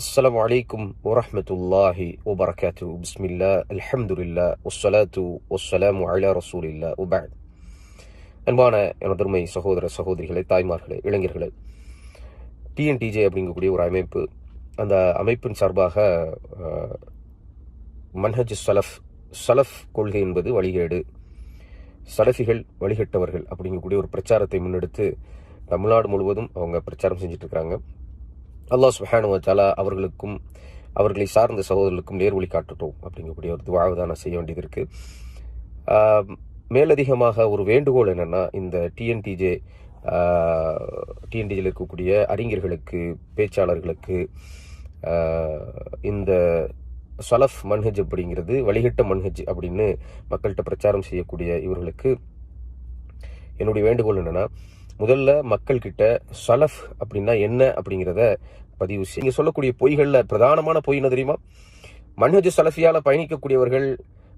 السلام عليكم ورحمة الله وبركاته. بسم الله الحمد لله والصلاة والسلام على رسول الله وبعد. அன்பான எனதருமை சகோதர சகோதரிகளே, தாய்மார்களே, இளைஞர்களே, டிஎன்டிஜே அப்படிங்கக்கூடிய ஒரு அமைப்பு, அந்த அமைப்பின் சார்பாக மன்ஹஜ் சலஃப் கொள்கை என்பது வழிகேடு, சலஃபிகள் வழிகட்டவர்கள் அப்படிங்கக்கூடிய ஒரு பிரச்சாரத்தை முன்னெடுத்து தமிழ்நாடு முழுவதும் அவங்க பிரச்சாரம் செஞ்சுட்டு இருக்கிறாங்க. அல்லாஹ் சுப்ஹானஹு வ தஆலா அவர்களுக்கும் அவர்களை சார்ந்த சகோதரர்களுக்கும் நேர்வழி காட்டட்டும் அப்படிங்கக்கூடிய ஒரு துஆவை தான் நான் செய்ய வேண்டியது இருக்குது. மேலதிகமாக ஒரு வேண்டுகோள் என்னென்னா, இந்த டிஎன்டிஜியில் இருக்கக்கூடிய அறிஞர்களுக்கு, பேச்சாளர்களுக்கு, இந்த சலஃப் மன்ஹஜ் அப்படிங்கிறது வழிகட்ட மன்ஹஜ் அப்படின்னு மக்கள்கிட்ட பிரச்சாரம் செய்யக்கூடிய இவர்களுக்கு என்னுடைய வேண்டுகோள் என்னென்னா, முதல்ல மக்கள்கிட்ட சலஃப் அப்படின்னா என்ன அப்படிங்கிறத பதிவு செய்ய. நீங்கள் சொல்லக்கூடிய பொய்களில் பிரதானமான பொய் என்ன தெரியுமா? மன்ஹஜ் சலஃபியால பயணிக்கக்கூடியவர்கள்,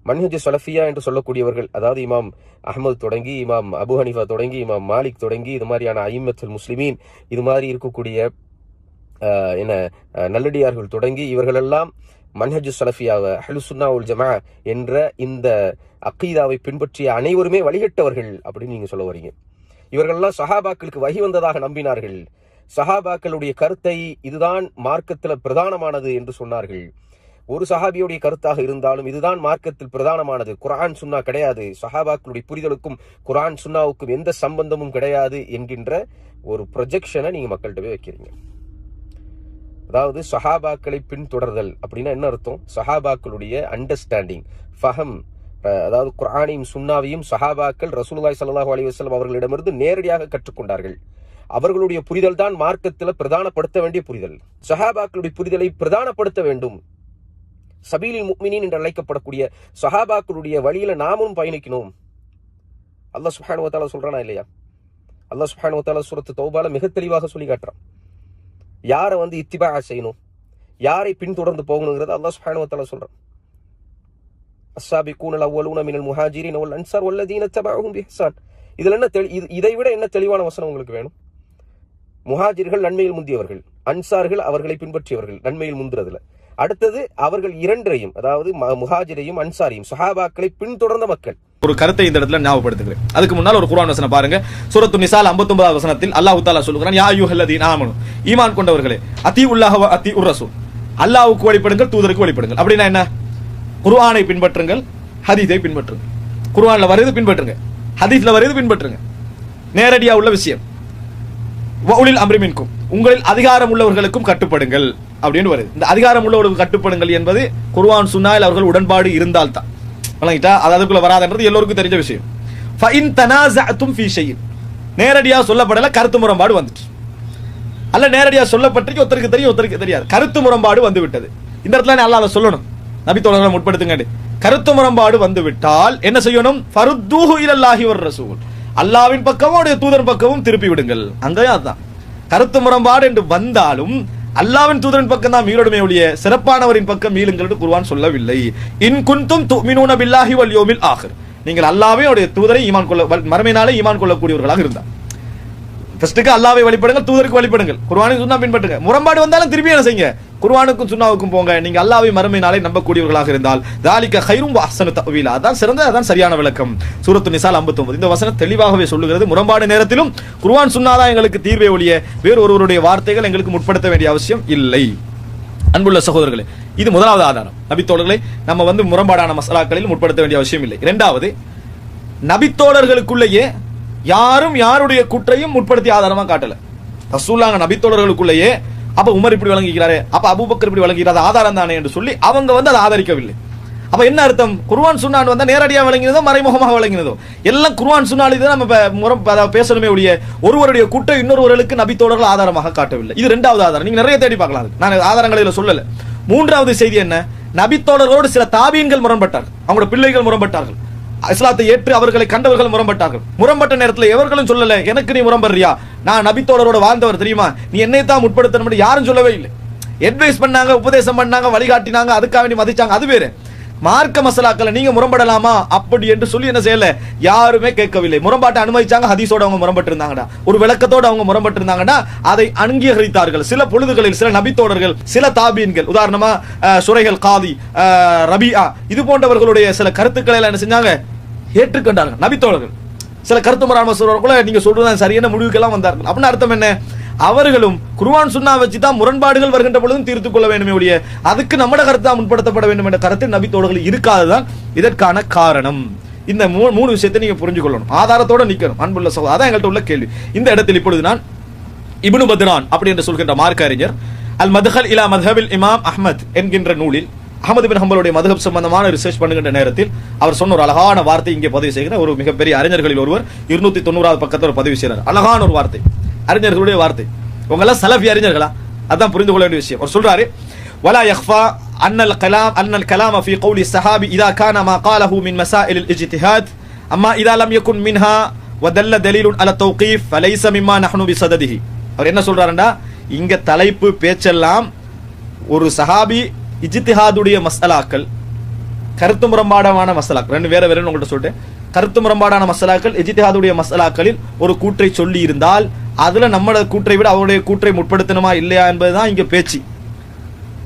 மன்ஹஜ் சலஃபியா என்று சொல்லக்கூடியவர்கள், அதாவது இமாம் அஹ்மத் தொடங்கி, இமாம் அபு ஹனீஃபா தொடங்கி, இமாம் மாலிக் தொடங்கி, இது மாதிரியான அய்யிம்மத்துல் முஸ்லிமீன், இது மாதிரி இருக்கக்கூடிய நல்லடியார்கள் தொடங்கி இவர்களெல்லாம் மன்ஹஜ் சலஃபியாவை, அஹ்லுஸ் சுன்னா வல் ஜமா என்ற இந்த அக்கீதாவை பின்பற்றிய அனைவருமே வழிகட்டவர்கள் அப்படின்னு நீங்க சொல்ல வரீங்க. இவர்கள்லாம் சஹாபாக்களுக்கு வஹி வந்ததாக நம்பினார்கள். சஹாபாக்களுடைய கருத்தை இதுதான் மார்க்கத்தில் பிரதானமானது என்று சொன்னார்கள். ஒரு சஹாபியுடைய கருத்தாக இருந்தாலும் இதுதான் மார்க்கத்தில் பிரதானமானது, குர்ஆன் சுன்னா கிடையாது, சஹாபாக்களுடைய புரிதலுக்கும் குர்ஆன் சுன்னாவுக்கும் எந்த சம்பந்தமும் கிடையாது என்கின்ற ஒரு ப்ரொஜெக்ஷனை நீங்க மக்கள்கிட்ட போய் வைக்கிறீங்க. அதாவது சஹாபாக்களை பின்தொடர்தல் அப்படின்னா என்ன அர்த்தம்? சஹாபாக்களுடைய அண்டர்ஸ்டாண்டிங், ஃபஹம், அதாவது குர்ஆனையும் சுன்னாவையும் சஹாபாக்கள் ரசூலுல்லாஹி ஸல்லல்லாஹு அலைஹி வஸல்லம் அவர்களிடமிருந்து நேரடியாக கற்றுக்கொண்டார்கள். அவர்களுடைய புரிதல் தான் மார்க்கத்தில் பிரதானப்படுத்த வேண்டிய புரிதல். சஹாபாக்களுடைய புரிதலை பிரதானப்படுத்த வேண்டும். சபீலில் முஃமினீன் என்று அழைக்கப்படக்கூடிய சஹாபாக்களுடைய வழியில நாமும் பயணிக்கணும். அல்லாஹ் சுப்ஹானஹு வ தஆலா சொல்றானா இல்லையா? அல்லாஹ் சுப்ஹானஹு வ தஆலா சூரத்து தௌபால மிக தெளிவாக சொல்லி காட்டுறான். யாரை இத்திபா செய்யணும், யாரை பின்தொடர்ந்து போகணுங்கிறத அல்லாஹ் சுப்ஹானஹு வ தஆலா சொல்றான். அஸ்ஸாபிகூனல் அவ்வலூன மினல் முஹாஜிரீன வல் அன்சார் வல்லதீன தபஅஹும் பிஹ்சான். இதுல என்ன இதை விட என்ன தெளிவான வசனம் உங்களுக்கு வேணும்? முஹாஜிர்கள் நன்மையில் முந்தியவர்கள், அன்சார்கள் அவர்களை பின்பற்றியவர்கள், நன்மையில் முந்துறதுல. அடுத்தது அவர்கள் இரண்டரையும், அதாவது முஹாஜிரையும் அன்சாரியும், சஹாபாக்களை பின்தொடர்ந்த மக்கள். ஒரு கருத்தை இந்த இடத்துல ஞாபகப்படுத்துகிறேன். அதுக்கு முன்னால் ஒரு குர்ஆன் வசனம் பாருங்க. சூரத்து நிசால் 59வது வசனத்தில் அல்லாஹ் தஆலா சொல்கிறான், யா அய்யுஹல்லதீன ஆமனு, ஈமான் கொண்டவர்களே, அத்தீஉல்லாஹ வ அத்தீஉர் ரசூல், அல்லாஹ்வுக்கு வழிபடுங்கள், தூதருக்கு வழிபடுங்கள். அப்படின்னா என்ன? குர்ஆனை பின்பற்றுங்கள், ஹதீஸை பின்பற்றுங்கள். குர்ஆன்ல வருது பின்பற்றுங்க, ஹதீஸ்ல வருது பின்பற்றுங்க. நேரடியா உள்ள விஷயம். வஉலில் அம்ரி மின்கும், உங்களில் அதிகாரம் உள்ளவர்களுக்கும் கட்டுப்படுங்கள் அப்படின்னு வருது. இந்த அதிகாரம் உள்ளவர்களுக்கு கட்டுப்படுங்கள் என்பது குர்ஆன் சுன்னாவில் அவர்கள் உடன்பாடு இருந்தால் தான். அது அதுக்குள்ள வராதுன்றது எல்லோருக்கும் தெரிஞ்ச விஷயம். ஃபஇன் தனாஸஅதும் ஃபீ ஷைஇன், நேரடியா சொல்லப்படல, கருத்து முரண்பாடு வந்துச்சு. அல்ல நேரடியா சொல்லப்பட்டிருக்கு, ஒருத்தருக்கு தெரியும் ஒருத்தருக்கு தெரியாது, கருத்து முரண்பாடு வந்து விட்டது. இந்த இடத்துல அல்லாஹ் சொல்லணும், நபி தோழர்களை முற்படுத்துங்க. கருத்து முரண்பாடு வந்து விட்டால் என்ன செய்யணும்? ஃபருத்தூஹு இலல்லாஹி வர் ரசூல், அல்லாஹ்வின் பக்கமும் அவருடைய தூதரின் பக்கமும் திருப்பி விடுங்கள். அங்கேயும் அதுதான். கருத்து முரண்பாடு என்று வந்தாலும் அல்லாஹ்வின் தூதரின் பக்கம் தான் மீளுமே ஒழிய சிறப்பானவரின் பக்கம் மீளுங்கள் என்று குர்ஆன் சொல்லவில்லை. இன் குன்தும் துமினூன பில்லாஹி வல் யௌமில் ஆகிர், நீங்கள் அல்லாஹ்வை அவருடைய தூதரை ஈமான் கொள்ள, மறுமை நாளை ஈமான் கொள்ளக்கூடியவர்களாக இருந்தார். ஃபர்ஸ்ட்டுக்கு அல்லாஹ்வை வழிபடுங்கள், தூதருக்கு வழிபடுங்கள், குர்ஆனை சுன்னா பின்பற்றுங்க. முரண்பாடு வந்தாலும் திருப்பி என்ன செய்யுங்க? குர்ஆனுக்கும் சுன்னாவுக்கும் போங்க. நீங்க அல்லாஹ்வை மறுமை நாளை நம்பக்கூடியவர்களாக இருந்தால் தாலிக கைரும் வ அஹ்ஸனு தஅவீலா, அதான் சிறந்த, அதான் சரியான விளக்கம். சூரத்து நிசால் 59 இந்த வசனம் தெளிவாகவே சொல்லுகிறது. முரண்பாடு நேரத்திலும் குர்ஆன் சுன்னா தான் எங்களுக்கு தீர்வே ஒழிய வேறு ஒருவருடைய வார்த்தைகள் எங்களுக்கு முற்படுத்த வேண்டிய அவசியம் இல்லை. அன்புள்ள சகோதரர்களே, இது முதலாவது ஆதாரம். நபித்தோழர்களை நம்ம முரண்பாடான மசாலாக்களில் முற்படுத்த வேண்டிய அவசியம் இல்லை. இரண்டாவது, நபித்தோழர்களுக்குள்ளேயே யாரும் யாருடைய குற்றையும் முற்படுத்தி ஆதாரமா காட்டல. ரசூலுல்லாஹ் நபித்தோழர்களுக்குள்ளேயே அப்ப உமர் இப்படி வழங்குகிறாரே, அப்ப அபூபக்கர் இப்படி வழங்குகிறார், ஆதாரம் தானே என்று சொல்லி அவங்க அதை ஆதரிக்கவில்லை. அப்ப என்ன அர்த்தம்? குர்ஆன் சுன்னான் வந்தா நேரடியாக வழங்கினதோ மறைமுகமாக வழங்கினதோ எல்லாம் குர்ஆன் சுன்னால இதை நம்ம பேசணுமே ஒழிய ஒருவருடைய குற்றை இன்னொருவர்களுக்கு நபித்தோழர்கள் ஆதாரமாக காட்டவில்லை. இது இரண்டாவது ஆதாரம். நீங்க நிறைய தேடி பார்க்கலாம், நான் ஆதாரங்களை சொல்லல. மூன்றாவது செய்தி என்ன? நபித்தோழர்களோடு சில தாபீன்கள் முரண்பட்டார்கள், அவங்களோட பிள்ளைகள் முரண்பட்டார்கள், இஸ்லாத்தை ஏற்று அவர்களை கண்டவர்கள் முரண்பட்டார்கள். முரண்பட்ட நேரத்தில் எவர்களும் சொல்லல எனக்கு நீ முரண்படுறியா, நான் நபித்தோழரோட வாழ்ந்தவர் தெரியுமா, நீ என்னை தான் முற்படுத்தணும் யாரும் சொல்லவே இல்லை. அட்வைஸ் பண்ணாங்க, உபதேசம் பண்ணாங்க, வழிகாட்டினாங்க, அதுக்காக நீ மதிச்சாங்க, அது வேறு. மார்க்க மசாலாக்களை நீங்க முரண்படலாமா அப்படி என்று சொல்லி என்ன செய்யல, யாருமே கேட்கவில்லை. முரண்பாட்டை அனுமதிச்சாங்க, ஹதீஸோட அவங்க முரண்பட்டு இருந்தாங்கடா, ஒரு விளக்கத்தோட அவங்க முரண்பட்டு இருந்தாங்கன்னா அதை அங்கீகரித்தார்கள். சில பொழுதுகளில் சில நபித்தோழர்கள், சில தாபீன்கள், உதாரணமா சுரைகள், காதி, ரபியா, இது போன்றவர்களுடைய சில கருத்துக்களை எல்லாம் என்ன செஞ்சாங்க, ஏற்றுக்கொண்டார்கள். நபித்தோழர்கள் சில கருத்து முராமசோட நீங்க சொல்றதுதான் சரியான முடிவுக்கெல்லாம் வந்தார்கள். அப்படின்னு அர்த்தம் என்ன, அவர்களும் குர்ஆன் சுன்னா வச்சு தான் முரண்பாடுகள் வருகின்ற பொழுதும் தீர்த்துக் கொள்ள வேண்டுமே ஒழிய அதுக்கு நம்மட கருத்தா முன்படுத்தப்பட வேண்டும் என்ற கருத்து நபித்தோழர்கள் இருக்காதுதான் இதற்கான காரணம். இந்த மூணு விஷயத்தை நீங்க புரிஞ்சு கொள்ளணும், ஆதாரத்தோட நிக்கணும். அன்புள்ள சகோதரர், அதான் எங்கள்கிட்ட உள்ள கேள்வி. இந்த இடத்தில் இப்பொழுது நான் இப்னு பத்ரான் அப்படி என்று சொல்கின்ற மார்க்க அறிஞர் அல் மத்ஹல் இலா மத்ஹபில் இமாம் அஹ்மத் என்கின்ற நூலில் அஹ்மத் பின் ஹம்பலுடைய மதுஹப் சம்பந்தமான ரிசர்ச் பண்ணுகின்ற நேரத்தில் அவர் சொன்ன ஒரு அழகான வார்த்தை இங்கே பதிவு செய்கிற ஒரு மிகப்பெரிய அறிஞர்களில் ஒருவர் 290வது பக்கத்தில் ஒரு பதிவு செய்கிறார். அழகான ஒரு வார்த்தை, அறிஞர்களுடைய வார்த்தை. உங்களெல்லாம் சலஃபி அறிஞர்களா, அதான் புரிந்து கொள்ள வேண்டிய விஷயம். அவர் சொல்றாரு, ولا يخفى أن الكلام في قول الصحابي إذا كان ما قاله من مسائل الاجتهاد أما إذا لم يكن منها ودل دليل على التوقيف فليس مما نحن بصدده. அவர் என்ன சொல்றாருன்னா, இங்க தலைப்பு பேச்செல்லாம் ஒரு சஹாபி இஜ்திஹாதுடைய மஸ்அலாக்கள், கருத்து முரண்பாடான மஸ்அலாக்கள், ரெண்டு வேற வேற உங்கள்கிட்ட சொல்லிட்டேன். கருத்து முரண்பாடான மஸ்அலாக்கள், இஜ்திஹாதுடைய மஸ்அலாக்களில் ஒரு கூற்றை சொல்லி இருந்தால் அதுல நம்மளோட கூற்றை விட அவருடைய கூற்றை முற்படுத்தணுமா இல்லையா என்பதுதான் இங்க பேச்சு.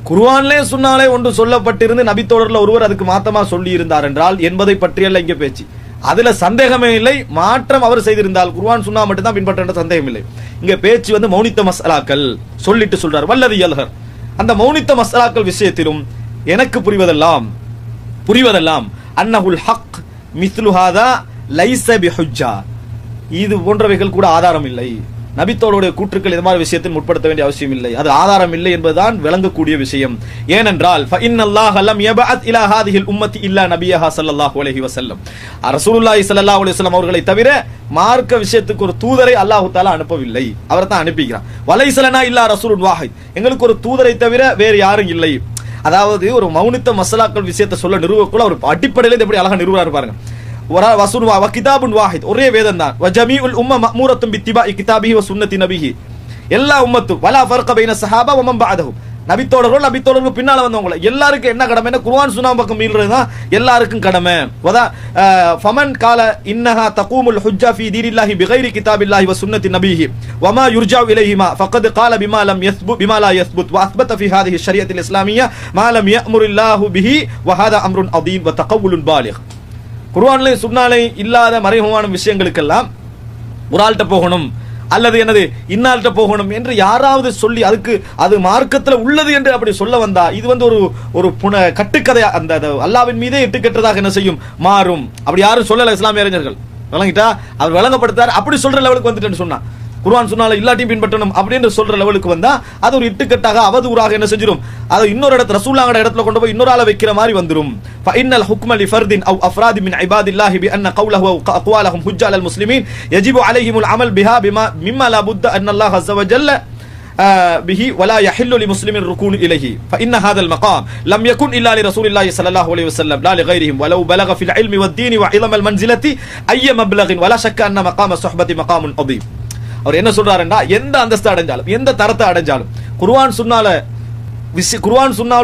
குர்ஆன்லே சுன்னாலே ஒன்று சொல்லப்பட்டிருந்து நபித்தோழர்ல ஒருவர் அதுக்கு மாத்தமா சொல்லி இருந்தார் என்றால் என்பதை பற்றியல்ல இங்க பேச்சு. அதுல சந்தேகமே இல்லை, மாற்றம் அவர் செய்திருந்தால் குர்ஆன் சுன்னா மட்டும் தான் பின்பற்ற சந்தேகம் இல்லை. இங்க பேச்சு வந்து மௌனித்த மஸ்அலாக்கள் சொல்லிட்டு சொல்றார். வல்லதி யல்ஹர், அந்த மௌனித்த மஸ்அலாக்கள் விஷயத்திலும் எனக்கு புரிவதெல்லாம் அன்னஹுல் ஹக் மிஸ்லு ஹாதா லைஸ பிஹுஜ்ஜா, இது போன்றவைகள் கூட ஆதாரம் இல்லை. நபித்தோளுடைய கூற்றுக்கள் இது மாதிரி விஷயத்தில் முற்படுத்த வேண்டிய அவசியம் இல்லை, அது ஆதாரம் இல்லை என்பதுதான் விளங்கக்கூடிய விஷயம். ஏனென்றால் ஃபஇன்னல்லாஹ லம் யபஅத் இலா ஹாதிஹில் உம்மத்தி இல்லா நபியஹா ஸல்லல்லாஹு அலைஹி வஸல்லம், ரசூலுல்லாஹி ஸல்லல்லாஹு அலைஹி வஸல்லம் அவர்களை தவிர மார்க்க விஷயத்துக்கு ஒரு தூதரை அல்லாஹ் தஆலா அனுப்பவில்லை, அவர் தான் அனுப்பிக்கிறான். வலைஸலனா இல்லா ரசூலுன் வாஹித், எங்களுக்கு ஒரு தூதரை தவிர வேறு யாரும் இல்லை. அதாவது ஒரு மௌனித்த மஸ்அலாக்கள் விஷயத்தை சொல்ல நிறுவக்குள்ள ஒரு அடிப்படையில எப்படி அழகா நிறுவறாரு பாருங்க. கிதாபுன் வாஹித், ஒரே வேதம் தான். வஜமீஉல் உம்ம மஅமூரத்துன் பித்திபாஇ கிதாபிஹி வ சுன்னத்தி நபிஹி, எல்லா உம்மத்தும் வலா ஃபர்க பைன ஸஹாபா வ மன் பஅதஹும், நபித்தோழர்கள் பின்னால வந்தவங்க எல்லாருக்கும் என்ன கடமை, குர்ஆன் சுன்னா பக்கம் மீள்றது தான் எல்லாருக்கும் கடமை. வதா ஃபமன் கால இன்னஹா தகூமுல் ஹுஜ்ஜா ஃபீ தீனில்லாஹி பிகைரி கிதாபில்லாஹி வ சுன்னத்தி நபிஹி வமா யுர்ஜா இலைஹிமா ஃபகத் கால பிமா லா யஸ்புத் வ அஸ்பத ஃபீ ஹாதிஹி ஷரியத்தில் இஸ்லாமிய்யா மா லம் யஅமுருல்லாஹு பிஹி வ ஹாதா அம்ருன் அதீம் வ தகவுலுன் பாலிக். குர்ஆன்ல சுன்னாலை இல்லாத மறைமுகமான விஷயங்களுக்கெல்லாம் ஒரு ஆள்கிட்ட போகணும் அல்லது என்னது இன்னால்கிட்ட போகணும் என்று யாராவது சொல்லி அதுக்கு அது மார்க்கத்துல உள்ளது என்று அப்படி சொல்ல வந்தா இது வந்து ஒரு கட்டுக்கதை, அந்த அல்லாஹ்வின் மீதே இட்டுக்கட்டதாக என்ன செய்யும், மாறும். அப்படி யாரும் சொல்லல இஸ்லாமிய அறிஞர்கள், விளங்கிட்டா, அவர் விளங்கப்படுத்தார். அப்படி சொல்ற லெவலுக்கு வந்துட்டேன்னு சொன்னா குர்ஆன் சுன்னால இல்லாட்டியும் பின்பற்றணும் அப்படின்னு சொல்ற லெவலுக்கு வந்தா அது ஒரு இட்டுக்கட்டாக அவதூறாக என்ன செஞ்சிடும், அது இன்னொரு இடத்துல ரசூலுல்லாஹ்வோட இடத்துல கொண்டு போய் இன்னொரு ஆளை வைக்கிற மாதிரி வந்துரும். ஃபஇன்னல் ஹுக்ம லிஃபர்தின் அவ் அஃப்ராதி மின் இபாதில்லாஹி பிஅன்ன கௌலஹு வ அக்வாலஹும் ஹுஜ்ஜா அலல் முஸ்லிமீன் யஜிபு அலைஹிமுல் அமல் பிஹா மிம்மா லா புத்த அன்னல்லாஹ் அஸ்ஸ வ ஜல்ல به ولا يحل لمسلم الركون اليه فان هذا المقام لم يكن الا لرسول الله صلى الله عليه وسلم لا لغيرهم ولو بلغ في العلم والدين وعظم المنزله اي مبلغ ولا شك ان مقام الصحبه مقام عظيم. அவர் என்ன சொல்றாருன்னா, எந்த அந்தஸ்து அடைஞ்சாலும் எந்த தரத்தை அடைஞ்சாலும் குர்ஆன் சுன்னால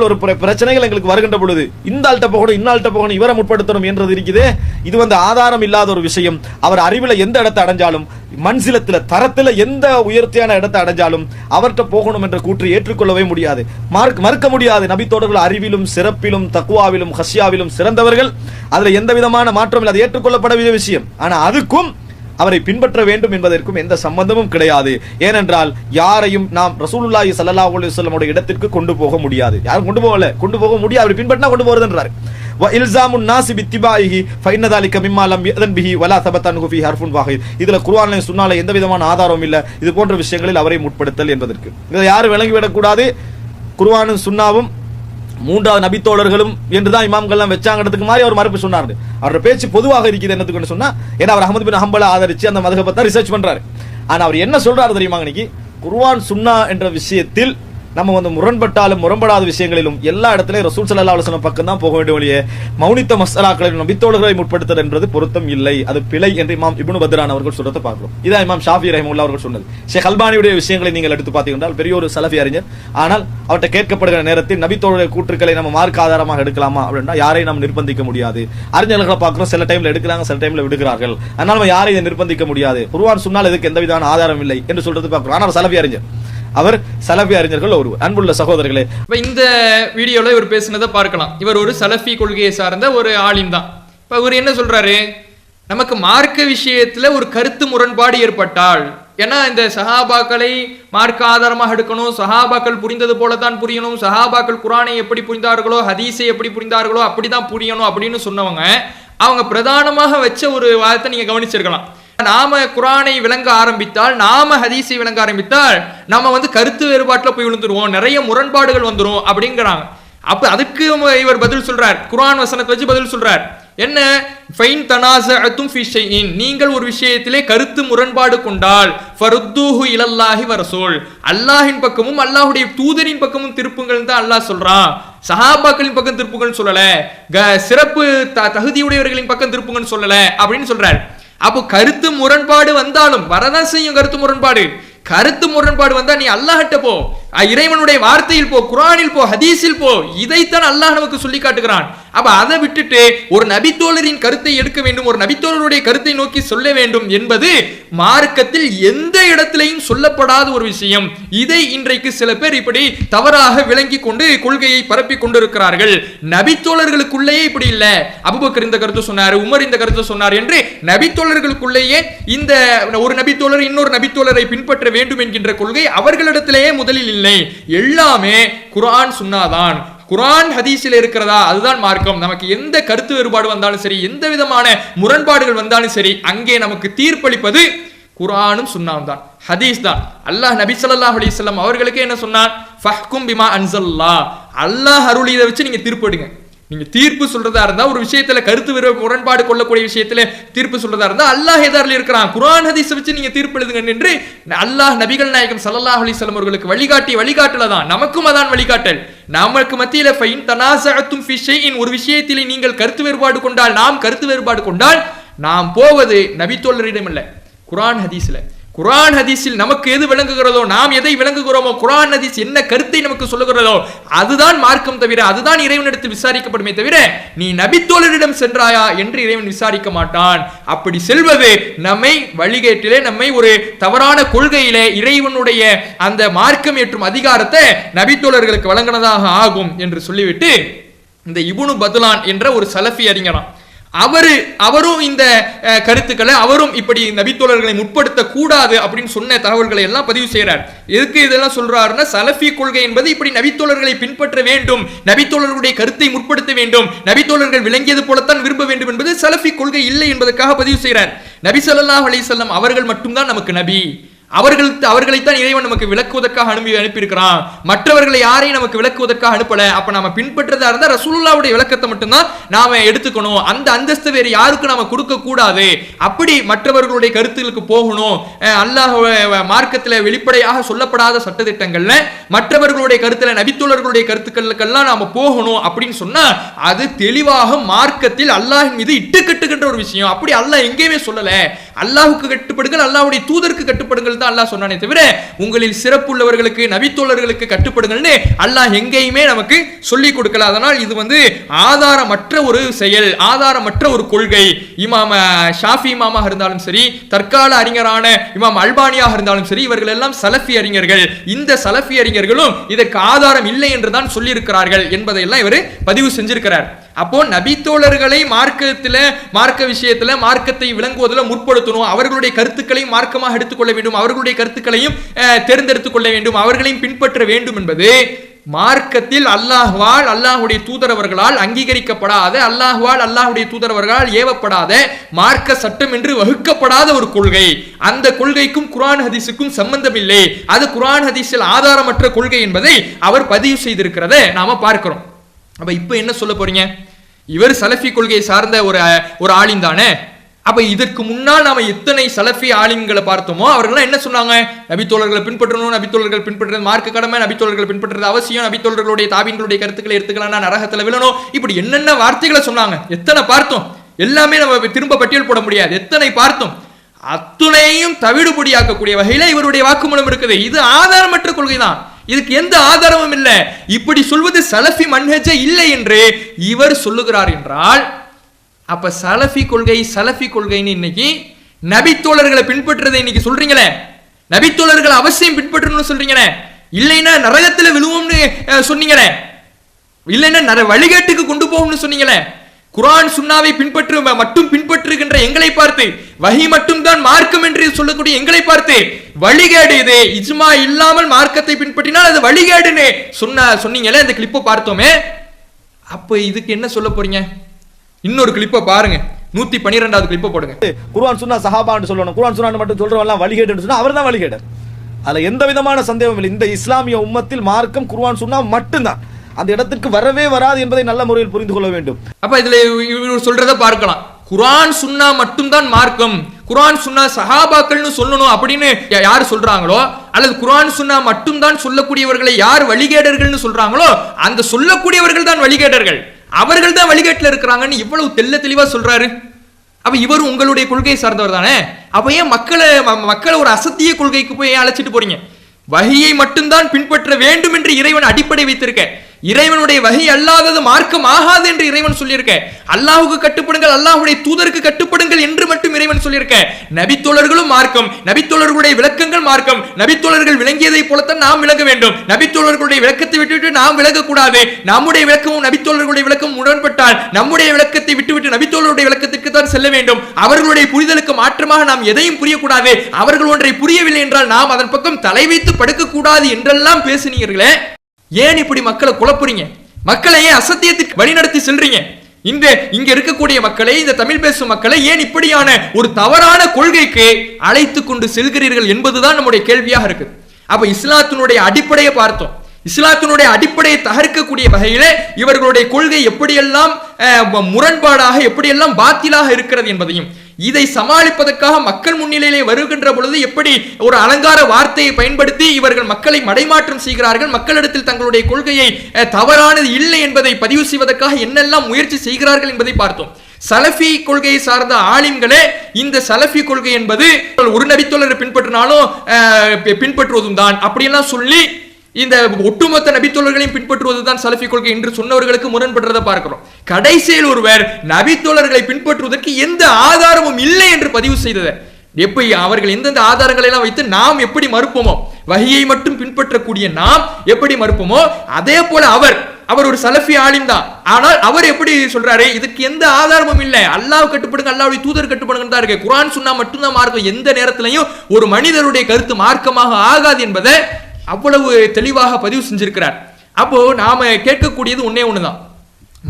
ஒரு பிரச்சனைகள் எங்களுக்கு வருகின்ற பொழுது இந்த ஆள்கிட்ட போகணும் இன்னாள்கிட்ட போகணும் இவரை முற்படுத்தணும் என்றது இருக்குதே, இது வந்து ஆதாரம் இல்லாத ஒரு விஷயம். அவர் அறிவுல எந்த இடத்தை அடைஞ்சாலும், மன்சிலத்துல தரத்துல எந்த உயர்த்தியான இடத்தை அடைஞ்சாலும் அவர்கிட்ட போகணும் என்ற கூற்று ஏற்றுக்கொள்ளவே முடியாது, மறுக்க முடியாது. நபித்தோழர்கள் அறிவிலும் சிறப்பிலும் தக்வாவிலும் ஹஷ்யாவிலும் சிறந்தவர்கள், அதுல எந்த விதமான மாற்றம் இல்லை, அது ஏற்றுக்கொள்ளப்பட வேண்டிய விஷயம். ஆனா அதுக்கும் அவரை பின்பற்ற வேண்டும் என்பதற்கும் எந்த சம்பந்தமும் கிடையாது. ஏனென்றால் யாரையும் நாம் ரசூலுல்லாஹி ஸல்லல்லாஹு அலைஹி வஸல்லம் உடைய இடத்திற்கு கொண்டு போக முடியாது, யாரும் கொண்டு போக முடியாது. அவர் பின்பற்றினா கொண்டு போறதுன்றார். வ இல்ஸாமுன் நாஸி பித்திபாஇஹி ஃபஇன்ன ذلك மிம்மா லம் யதன் பிஹி வலா தபதன்ஹு ஃபீ ஹர்ஃபுன் வாஹித். இதுல குர்ஆன்ல சுன்னால எந்த விதமான ஆதாரமும் இல்ல, இது போன்ற விஷயங்களில் அவரை முற்படுத்தல் என்பதற்கு இதை யாரும் விளங்கிவிடக் கூடாது. குர்ஆனும் சுன்னாவும் மூன்றாவது நபித்தோழர்களும் என்றுதான் இமாம்கள்லாம் வச்சாங்கிறதுக்கு மாதிரி அவர் மறுப்பு சொன்னார். அவரோட பேச்சு பொதுவாக இருக்குது என்னத்துக்கு சொன்னா, ஏன்னா அவர் அஹ்மத் பின் ஹம்பலை ஆதரிச்சு அந்த மதுஹபை தான் ரிசர்ச் பண்றாரு. ஆனா அவர் என்ன சொல்றாரு தெரியுமா, இன்னைக்கு குர்ஆன் சுன்னா என்ற விஷயத்தில் நம்ம வந்து முரண்பட்டாலும் முரண்படாத விஷயங்களிலும் எல்லா இடத்துலயும் ரசூல் ஸல்லல்லாஹு அலைஹி வஸல்லம் பக்கம் தான் போக வேண்டிய வழியே மௌனித்த மஸ்அலாக்களில் நபித்தோழர்களை முற்படுத்துறது என்பது பொருத்தம் இல்லை, அது பிழை என்று இமாம் இப்னு பத்ரான் அவர்கள் சொல்றதை பார்க்கிறோம். இதான் இமாம் ஷாஃபி ரஹிமஹுல்லாஹ் அவர்கள் சொன்னது. ஷேக் அல்பானியுடைய விஷயங்களை நீங்கள் எடுத்து பார்த்தீங்கன்னா பெரிய ஒரு சலஃபி அறிஞர். ஆனால் அவர்கிட்ட கேட்கப்படுகிற நேரத்தில் நபித்தோழருடைய கூற்றுக்களை நம்ம மார்க்க ஆதாரமாக எடுக்கலாமா அப்படின்னா யாரையும் நம்ம நிர்பந்திக்க முடியாது. அறிஞர்களை பார்க்கிறோம், சில டைம்ல எடுக்கிறாங்க, சில டைம்ல விடுகிறார்கள். அதனால நம்ம யாரையும் நிர்பந்திக்க முடியாது. குர்ஆன் சுன்னால இதுக்கு எந்த விதமான ஆதாரம் இல்லை என்று சொல்றது பார்க்கிறோம். ஆனால் சலஃபி அறிஞர், அவர் சலஃபி அறிஞர்கள் ஒருவர். அன்புள்ள சகோதரர்களே, இந்த வீடியோல இவர் பேசினதை பார்க்கலாம். இவர் ஒரு சலஃபி கொள்கையை சார்ந்த ஒரு ஆலிம் தான். இப்ப இவர் என்ன சொல்றாரு, நமக்கு மார்க்க விஷயத்துல ஒரு கருத்து முரண்பாடு ஏற்பட்டால், ஏன்னா இந்த சஹாபாக்களை மார்க்க ஆதாரமாக எடுக்கணும், சஹாபாக்கள் புரிந்தது போலதான் புரியணும், சஹாபாக்கள் குர்ஆனை எப்படி புரிந்தார்களோ ஹதீஸை எப்படி புரிந்தார்களோ அப்படிதான் புரியணும் அப்படின்னு சொன்னவங்க, அவங்க பிரதானமாக வச்ச ஒரு வாதத்தை நீங்க கவனிச்சிருக்கலாம். நாம குர்ஆனை விளங்க ஆரம்பித்தால், நாம ஹதீஸை விளங்க ஆரம்பித்தால் நம்ம வந்து கருத்து வேறுபாட்டுல போய் விழுந்துருவோம், நிறைய முரண்பாடுகள் வந்துரும் அப்படிங்கிறாங்க. அப்ப அதுக்கு இவர் பதில் சொல்றார், குர்ஆன் வசனத்தை வச்சு பதில் சொல்றார். என்ன, ஃபைன் தனாஸஅதும் ஃபீ ஷைஇன், நீங்கள் ஒரு விஷயத்திலே கருத்து முரண்பாடு கொண்டால் ஃபருத்தூஹு இலல்லாஹி வ ரசூல், அல்லாஹ்வின் பக்கமும் அல்லாஹ்வுடைய தூதரின் பக்கமும் திருப்புங்கள் தான் அல்லாஹ் சொல்றான். சஹாபாக்களின் பக்கம் திருப்புங்கள் சொல்லல, சிறப்பு தகுதியுடையவர்களின் பக்கம் திருப்புங்கன்னு சொல்லல அப்படின்னு சொல்றார். அப்போ கருத்து முரண்பாடு வந்தாலும் வரதான் செய்யும். கருத்து முரண்பாடு வந்தா நீ அல்லாஹ்ட்ட போ, இறைவனுடைய வார்த்தையில் போ, குர்ஆனில் போ, ஹதீஸில் போ. இதைத்தான் அல்லாஹ் நமக்கு சொல்லி காட்டுகிறான். அப்ப அதை விட்டுட்டு ஒரு நபித்தோழரின் கருத்தை எடுக்க வேண்டும், ஒரு நபித்தோழருடைய கருத்தை நோக்கி சொல்ல வேண்டும் என்பது மார்க்கத்தில் எந்த இடத்திலையும் சொல்லப்படாத ஒரு விஷயம். இதை இன்றைக்கு சில பேர் இப்படி தவறாக விளங்கி கொண்டு கொள்கையை பரப்பி கொண்டிருக்கிறார்கள். நபித்தோழர்களுக்குள்ளேயே இப்படி இல்ல, அபூபக்கர் இந்த கருத்து சொன்னார், உமர் இந்த கருத்து சொன்னார் என்று நபித்தோழர்களுக்குள்ளேயே இந்த ஒரு நபித்தோழர் இன்னொரு நபித்தோழரை பின்பற்ற வேண்டும் என்கின்ற கொள்கை அவர்களிடத்திலேயே முதலில் இல்லை. எல்லாமே குர்ஆன் சுன்னாதான், குர்ஆன் ஹதீஸில் இருக்கிறதா அதுதான் மார்க்கம். நமக்கு எந்த கருத்து வேறுபாடு வந்தாலும் சரி, எந்த விதமான முரண்பாடுகள் வந்தாலும் சரி, அங்கே நமக்கு தீர்ப்பளிப்பது குர்ஆனும் சுன்னாவும் தான், ஹதீஸ் தான். அல்லாஹ் நபி ஸல்லல்லாஹு அலைஹி வஸல்லம் அவர்களுக்கு என்ன சொன்னான், ஃபஹ்கும் பிமா அன்ஸல்லல்லாஹ், அல்லாஹ் அருளியதை வச்சு நீங்க தீர்ப்பிடுங்க. நீங்க தீர்ப்பு சொல்றதா இருந்தா, ஒரு விஷயத்துல கருத்து முரண்பாடு கொள்ளக்கூடிய விஷயத்துல தீர்ப்பு சொல்றதா இருந்தா அல்லாஹ் எதாரில் இருக்கிறான், குர்ஆன் ஹதீஸ் வச்சு நீங்க தீர்ப்பு எழுதுங்க என்று அல்லாஹ் நபிகள் நாயகம் ஸல்லல்லாஹு அலைஹி வஸல்லம் அவர்களுக்கு வழிகாட்டல தான். நமக்கும் அதான் வழிகாட்டல். நமக்கு மத்தியில ஃபைன் தனாஸஅதும் ஃபீ ஷைஇன், ஒரு விஷயத்திலே நீங்கள் கருத்து வேறுபாடு கொண்டால், நாம் கருத்து வேறுபாடு கொண்டால், நாம் போவது நபித்தோழரிடம் இல்ல, குர்ஆன் ஹதீஸ்ல. குர்ஆன் ஹதீஸில் நமக்கு எது விளங்குகிறதோ, நாம் எதை விளங்குகிறோமோ, குர்ஆன் ஹதீஸ் என்ன கருத்தை நமக்கு சொல்லுகிறதோ அதுதான் மார்க்கம் தவிர, அதுதான் இறைவனிடத்தில் விசாரிக்கப்படுமே தவிர நீ நபித்தோழரிடம் சென்றாயா என்று இறைவன் விசாரிக்க மாட்டான். அப்படி செல்வது நம்மை வழிகேட்டிலே, நம்மை ஒரு தவறான கொள்கையிலே இறைவனுடைய அந்த மார்க்கம் ஏற்றும் அதிகாரத்தை நபித்தோழர்களுக்கு வழங்கினதாக ஆகும் என்று சொல்லிவிட்டு, இந்த இப்னு பத்லான் என்ற ஒரு சலஃபி அறிஞராம், அவரும் இந்த கருத்துக்களை, அவரும் இப்படி நபித்தோழர்களை முற்படுத்த கூடாது அப்படின்னு சொன்ன தகவல்களை எல்லாம் பதிவு செய்யறார். எதுக்கு இதெல்லாம் சொல்றாருன்னா, சலஃபி கொள்கை என்பது இப்படி நபித்தோழர்களை பின்பற்ற வேண்டும், நபித்தோழர்களுடைய கருத்தை முற்படுத்த வேண்டும், நபித்தோழர்கள் விளங்கியது போலத்தான் விரும்ப வேண்டும் என்பது சலஃபி கொள்கை இல்லை என்பதற்காக பதிவு செய்யறார். நபி ஸல்லல்லாஹு அலைஹி வஸல்லம் அவர்கள் மட்டும்தான் நமக்கு நபி, அவர்களைத்தான் இறைவன் நமக்கு விளக்குவதற்காக அனுப்பியிருக்கிறான், மற்றவர்களை யாரையும் நமக்கு விளக்குவதற்காக அனுப்பல. அப்ப நாம பின்பற்றதா இருந்தா ரசூலுல்லாஹ்வுடைய விளக்கத்தை மட்டும்தான் நாம எடுத்துக்கணும், அந்த அந்தஸ்து வேறு யாருக்கும் நாம கொடுக்க கூடாது. அப்படி மற்றவர்களுடைய கருத்துகளுக்கு போகணும். அல்லாஹ் மார்க்கத்தில் வெளிப்படையாக சொல்லப்படாத சட்டதிட்டங்கள்ல மற்றவர்களுடைய கருத்துல, நபித்தோழர்களுடைய கருத்துக்களுக்கெல்லாம் நாம போகணும் அப்படின்னு சொன்னா அது தெளிவாக மார்க்கத்தில் அல்லாஹ்வின் மீது இட்டு கட்டுகின்ற ஒரு விஷயம். அப்படி அல்லாஹ் எங்கேயுமே சொல்லல. அல்லாஹ்வுக்கு கட்டுப்படுங்கள், அல்லாஹ்வுடைய தூதருக்கு கட்டுப்படுங்கள் தான் அல்லாஹ் சொன்னானே தவிர உங்களில் சிறப்புள்ளவர்களுக்கு நபித்தோழர்களுக்கு கட்டுப்படுங்கள்னு அல்லாஹ் எங்கேயுமே நமக்கு சொல்லி கொடுக்கல. அதனால் இது வந்து ஆதாரமற்ற ஒரு செயல், ஆதாரமற்ற ஒரு கொள்கை. இமாம் ஷாஃபி இமாமாக இருந்தாலும் சரி, தற்கால அறிஞரான இமாம் அல்பானியாக இருந்தாலும் சரி, இவர்கள் எல்லாம் சலஃபி அறிஞர்கள். இந்த சலஃபி அறிஞர்களும் இதற்கு ஆதாரம் இல்லை என்று தான் சொல்லி இருக்கிறார்கள் என்பதையெல்லாம் இவர் பதிவு செஞ்சிருக்கிறார். அப்போ நபித்தோழர்களை மார்க்கத்தில், மார்க்க விஷயத்துல மார்க்கத்தை விளங்குவதில் முற்படுத்தணும், அவர்களுடைய கருத்துக்களையும் மார்க்கமாக எடுத்துக்கொள்ள வேண்டும், அவர்களுடைய கருத்துக்களையும் தேர்ந்தெடுத்துக் கொள்ள வேண்டும், அவர்களையும் பின்பற்ற வேண்டும் என்பது மார்க்கத்தில் அல்லாஹ்வால், அல்லாஹ்வுடைய தூதரவர்களால் அங்கீகரிக்கப்படாத, அல்லாஹ்வால் அல்லாஹ்வுடைய தூதரவர்களால் ஏவப்படாத, மார்க்க சட்டம் என்று வகுக்கப்படாத ஒரு கொள்கை. அந்த கொள்கைக்கும் குர்ஆன் ஹதீஸுக்கும் சம்பந்தம் இல்லை, அது குர்ஆன் ஹதீஸில் ஆதாரமற்ற கொள்கை என்பதை அவர் பதிவு செய்திருக்கிறதை நாம பார்க்கிறோம். அப்ப இப்ப என்ன சொல்ல போறீங்க, இவர் சலஃபி கொள்கையை சார்ந்த ஒரு ஆலிம் தானே, அப்ப இதற்கு முன்னால் நாம எத்தனை சலஃபி ஆலிம்களை பார்த்தோமோ அவர்கள் என்ன சொன்னாங்க? நபித்தோழர்களை பின்பற்றணும், நபித்தோழர்கள் பின்பற்றுறது மார்க்க கடமை, நபித்தோழர்கள் பின்பற்றுறது அவசியம், நபித்தோழர்களுடைய தாபீன்களுடைய கருத்துக்களை எடுத்துக்கலாம், நரகத்துல விழணும், இப்படி என்னென்ன வார்த்தைகளை சொன்னாங்க. எத்தனை பார்த்தோம்? எல்லாமே நம்ம திரும்ப பட்டியல் போட முடியாது. எத்தனை பார்த்தோம்? அத்துணையும் தவிடுபடியாக்கக்கூடிய வகையில இவருடைய வாக்குமூலம் இருக்குது. இது ஆதாரமற்ற கொள்கை தான். இதுக்கு எந்த ஆதாரமும் இல்லை. இப்படி சொல்வது சலஃபி மன்ஹஜ் இல்லை என்று இவர் சொல்லுகிறார் என்றால், அப்ப சலஃபி கொள்கைன்னு இன்னைக்கு நபித்தோழர்களை பின்பற்றதை இன்னைக்கு சொல்றீங்களே, நபித்தோழர்களை அவசியம் பின்பற்றணும்னு சொல்றீங்களே, இல்லைன்னா நரகத்துல விழுவோம்னு சொன்னீங்களே, இல்லைன்னா வழிகாட்டுக்கு கொண்டு போகும்னு சொன்னீங்களே, குர்ஆன் சுன்னாவை மட்டும் பின்பற்றுகின்ற எங்களை பார்த்து, வஹி மட்டும் தான் மார்க்கம் என்று சொல்லக்கூடிய எங்களை பார்த்து வழிகேடு இது, இஜ்மா இல்லாமல் மார்க்கத்தை பின்பற்றினால் அது வழிகேடுன்னு சொன்னீங்களே, அந்த கிளிப்பை பார்த்தோமே. அப்ப இதுக்கு என்ன சொல்ல போறீங்க? இன்னொரு கிளிப்பை பாருங்க, 112வது கிளிப்பை போடுங்க. குர்ஆன் சுன்னா சஹாபான்னு சொல்லணும், குர்ஆன் சுன்னா மட்டும் சொல்றவங்க வழிகேடுன்னு சொன்னா அவர் தான் வழிகேடர். அதுல எந்த விதமான சந்தேகமும் இல்லை. இந்த இஸ்லாமிய உம்மத்தில் மார்க்கம் குர்ஆன் சுன்னா மட்டும்தான், அந்த இடத்துக்கு வரவே வராது என்பதை நல்ல முறையில் புரிந்து கொள்ள வேண்டும். அப்ப இதுல இவர் சொல்றத பார்க்கலாம், குர்ஆன் சுன்னா மட்டும்தான் மார்க்கம், குர்ஆன் சுன்னா சஹாபாக்கள்னு சொல்லணும் அப்படின்னு யார் சொல்றாங்களோ, அல்லது குர்ஆன் சுன்னா மட்டும்தான் சொல்லக்கூடியவர்களை யார் வழிகேடர்கள்னு சொல்றாங்களோ, அந்த சொல்லக்கூடியவர்கள் தான் வழிகேடர்கள், அவர்கள் தான் வழிகேட்டில் இருக்கிறாங்கன்னு இவ்வளவு தெளிவா சொல்றாரு. அப்ப இவர் உங்களுடைய கொள்கையை சார்ந்தவர் தானே. அப்ப ஏன் மக்களை ஒரு அசத்திய கொள்கைக்கு போய் அழைச்சிட்டு போறீங்க? வஹியை மட்டும்தான் பின்பற்ற வேண்டும் என்று இறைவன் அடிப்படை வைத்திருக்க, இறைவனுடைய வஹி அல்லாதது மார்க்கம் ஆகாது என்று இறைவன் சொல்லியிருக்க, அல்லாஹ்வுக்கு கட்டுப்படுங்கள், அல்லாஹ்வுடைய தூதருக்கு கட்டுப்படுங்கள் என்று மட்டும் இறைவன் சொல்லியிருக்க, நபித்தோழர்களும் மார்க்கம், நபித்தோழர்களுடைய விளக்கங்கள் மார்க்கம், நபித்தோழர்கள் விளங்கியதை போலத்தான் நாம் விளங்க வேண்டும், நபித்தோழர்களுடைய விளக்கத்தை விட்டுவிட்டு நாம் விளங்கக்கூடாது, நம்முடைய விளக்கமும் நபித்தோழர்களுடைய விளக்கமும் உடன்பட்டால் நம்முடைய விளக்கத்தை விட்டுவிட்டு நபித்தோழருடைய விளக்கத்திற்கு தான் செல்ல வேண்டும், அவர்களுடைய புரிதலுக்கு மாற்றமாக நாம் எதையும் புரியக்கூடாது, அவர்கள் ஒன்றை புரியவில்லை என்றால் நாம் அதன் பக்கம் தலை வைத்து படுக்க கூடாது என்றெல்லாம் பேசினீர்களே. ஏன் இப்படி மக்களை குழப்புறீங்க? மக்களை ஏன் அசத்தியத்துக்கு வழிநடத்தி செல்றீங்க? இங்க இருக்கக்கூடிய மக்களை, இந்த தமிழ் பேசும் மக்களை ஏன் இப்படியான ஒரு தவறான கொள்கைக்கு அழைத்து கொண்டு செல்கிறீர்கள் என்பதுதான் நம்முடைய கேள்வியாக இருக்கு. அப்ப இஸ்லாத்தினுடைய அடிப்படையை பார்த்தோம். இஸ்லாத்தினுடைய அடிப்படையை தகர்க்கக்கூடிய வகையிலே இவர்களுடைய கொள்கை எப்படியெல்லாம் முரண்பாடாக, எப்படியெல்லாம் பாத்திலாக இருக்கிறது என்பதையும், இதை சமாளிப்பதற்காக மக்கள் முன்னிலையிலே வருகின்ற பொழுது எப்படி ஒரு அலங்கார வார்த்தையை பயன்படுத்தி இவர்கள் மக்களை மடைமாற்றம் செய்கிறார்கள், மக்களிடத்தில் தங்களுடைய கொள்கையை தவறானது இல்லை என்பதை பதிவு செய்வதற்காக என்னெல்லாம் முயற்சி செய்கிறார்கள் என்பதை பார்த்தோம். சலஃபி கொள்கையை சார்ந்த ஆலிம்களே இந்த சலஃபி கொள்கை என்பது ஒரு நபித்தோழரை பின்பற்றினாலும் பின்பற்றுவதும் தான் அப்படியெல்லாம் சொல்லி இந்த ஒட்டுமொத்த நபித்தோழர்களையும் பின்பற்றுவதுதான் சலஃபி கொள்கை என்று சொன்னவர்களுக்கு முரண்படுறதை பார்க்கிறோம். கடைசியில் ஒருவர் நபித்தோழர்களை பின்பற்றுவதற்கு எந்த ஆதாரமும் இல்லை என்று பதிவு செய்தது. எப்படி அவர்கள் எந்தெந்த ஆதாரங்களை எல்லாம் வைத்து நாம் எப்படி மறுப்போமோ, வஹியை மட்டும் பின்பற்றக்கூடிய நாம் எப்படி மறுப்போமோ, அதே போல அவர் ஒரு சலஃபி ஆலிம் தான். ஆனால் அவர் எப்படி சொல்றாரு, இதுக்கு எந்த ஆதாரமும் இல்லை, அல்லாஹ் கட்டுப்படுங்க, அல்லாஹ்வுடைய தூதர் கட்டுப்படுங்க தான் இருக்கு, குர்ஆன் சுன்னா மட்டும்தான் மார்க்கம், எந்த நேரத்திலையும் ஒரு மனிதருடைய கருத்து மார்க்கமாக ஆகாது என்பதை அவ்வளவு தெளிவாக பதிவு செஞ்சிருக்கிறார். அப்போ நாம கேட்கக்கூடியது ஒண்ணுதான்,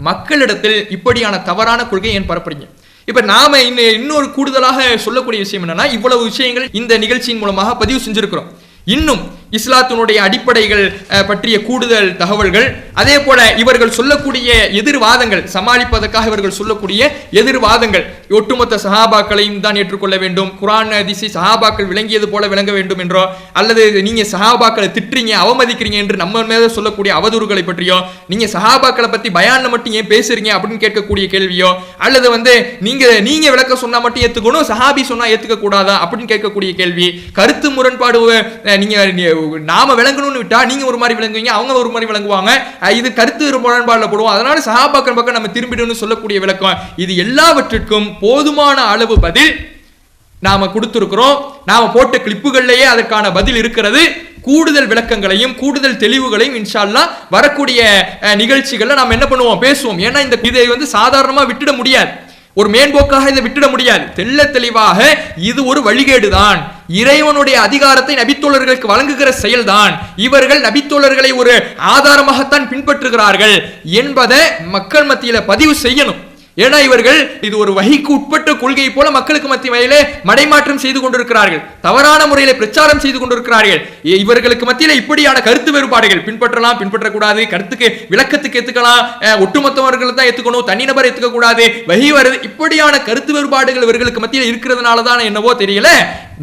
மக்களிடத்தில் இப்படியான தவறான கொள்கை ஏன் பரப்புறீங்க? இப்ப நாம இன்னொரு கூடுதலாக சொல்லக்கூடிய விஷயம் என்னன்னா, இவ்வளவு விஷயங்கள் இந்த நிகழ்ச்சியின் மூலமாக பதிவு செஞ்சிருக்கிறோம். இன்னும் இஸ்லாத்தினுடைய அடிப்படைகள் பற்றிய கூடுதல் தகவல்கள், அதே போல இவர்கள் சொல்லக்கூடிய எதிர்வாதங்கள், சமாளிப்பதற்காக இவர்கள் சொல்லக்கூடிய எதிர்வாதங்கள், ஒட்டுமொத்த சஹாபாக்களையும் தான் ஏற்றுக்கொள்ள வேண்டும், குர்ஆன் ஹதீஸை சஹாபாக்கள் விளங்கியது போல விளங்க வேண்டும் என்றோ, அல்லது நீங்க சஹாபாக்களை திட்டுறீங்க, அவமதிக்கிறீங்க என்று நம்ம மேல சொல்லக்கூடிய அவதூறுகளை பற்றியோ, நீங்க சஹாபாக்களை பத்தி பயான் மட்டும் ஏன் பேசுறீங்க அப்படின்னு கேட்கக்கூடிய கேள்வியோ, அல்லது நீங்க விளக்க சொன்னா மட்டும் ஏத்துக்கணும், சஹாபி சொன்னா ஏத்துக்க கூடாதா அப்படின்னு கேட்கக்கூடிய கேள்வி, கருத்து முரண்பாடு, நீங்க நாம விளங்கணும்னு விட்டா நீங்க ஒரு மாதிரி விளங்குவீங்க, அவங்க ஒரு மாதிரி விளங்குவாங்க, இது கருத்து முரண்பாடுல போடுவோம், அதனால சஹாபாக்கள் பக்கம் நம்ம திரும்பிடணும்னு சொல்லக்கூடிய விளக்கம், இது எல்லாவற்றிற்கும் போதுமான அளவு பதில் நாம கொடுத்திருக்கிறோம். நாம போட்ட கிளிப்புகள்லயே அதற்கான பதில் இருக்கிறது. கூடுதல் விளக்கங்களையும் கூடுதல் தெளிவுகளையும் இன்ஷா அல்லாஹ் வரக்கூடிய நிகழ்ச்சிகள்ல நாம என்ன பண்ணுவோம், பேசுவோம். ஏன்னா இதை சாதாரணமா விட்டுட முடியாது, ஒரு மேம்போக்காக இதை விட்டுட முடியாது. தெள்ள தெளிவாக இது ஒரு வழிகேடுதான், இறைவனுடைய அதிகாரத்தை நபித்தோழர்களுக்கு வழங்குகிற செயல்தான், இவர்கள் நபித்தோழர்களை ஒரு ஆதாரமாகத்தான் பின்பற்றுகிறார்கள் என்பதை மக்கள் மத்தியில பதிவு செய்யணும். ஏன்னா இவர்கள் இது ஒரு வஹிக்கு உட்பட்ட கொள்கை போல மக்களுக்கு மத்தியிலே மடைமாற்றம் செய்து கொண்டிருக்கிறார்கள், தவறான முறையில பிரச்சாரம் செய்து கொண்டிருக்கிறார்கள். இவர்களுக்கு மத்தியில இப்படியான கருத்து வேறுபாடுகள் பின்பற்றலாம், பின்பற்றக்கூடாது, கருத்துக்கு விளக்கத்துக்கு ஏத்துக்கலாம், ஒட்டுமொத்தவர்கள் தான் ஏத்துக்கணும், தனிநபர் ஏத்துக்க கூடாது, வஹி வருது, இப்படியான கருத்து வேறுபாடுகள் இவர்களுக்கு மத்தியில் இருக்கிறதுனால தான் என்னவோ தெரியல,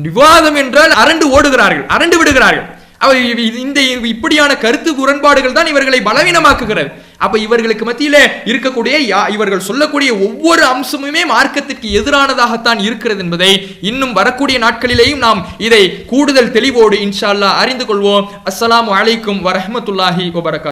விவாதம் என்றால் அரண்டு ஓடுகிறார்கள், அரண்டு விடுகிறார்கள். இந்த இப்படியான கருத்து முரண்பாடுகள் தான் இவர்களை பலவீனமாக்குகிறது. அப்ப இவர்களுக்கு மத்தியில இருக்கக்கூடிய இவர்கள் சொல்லக்கூடிய ஒவ்வொரு அம்சமுமே மார்க்கத்திற்கு எதிரானதாகத்தான் இருக்கிறது என்பதை இன்னும் வரக்கூடிய நாட்களிலேயும் நாம் இதை கூடுதல் தெளிவோடு இன்ஷா அல்லாஹ் அறிந்து கொள்வோம். அஸ்ஸலாமு அலைக்கும் வரஹ்மத்துல்லாஹி வபரகாத்துஹு.